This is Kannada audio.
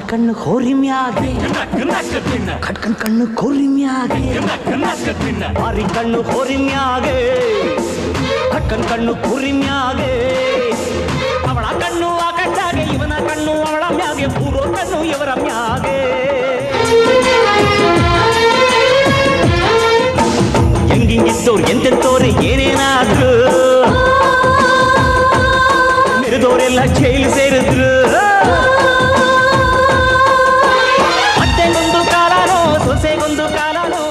ಕಣ್ಣು ಹೋರಿ ಮ್ಯಾಗೆ ಕಟ್ಕನ್ ಕಣ್ಣು ಕೋರಿ ಮ್ಯಾಗೆ ಮಾರಿ ಕಣ್ಣು ಹೋರಿ ಮ್ಯಾಗೆ ಕಟ್ಕನ್ ಕಣ್ಣು ಕುರಿ ಮ್ಯಾಗೆ ಅವಳ ಕಣ್ಣು ಆಕಾಶಾಗೆ ಇವನ ಕಣ್ಣು ಅವಳ ಮ್ಯಾಗೆ ಪೂರ್ವ ಕಣ್ಣು ಇವರ ಮ್ಯಾಗೆ ಹೆಂಗಿಂಗಿದ್ದವ್ರು ಎಂತೆಂತವ್ರೆ ಏನೇನಾದ್ರು ಮೆರೆದವರೆಲ್ಲ ಜೈಲು ಸೇರಿದ್ರು ಅತ್ತೆಗೊಂದು ಕಾಲನೋ ಸೊಸೆಗೊಂದು ಕಾಲನೋ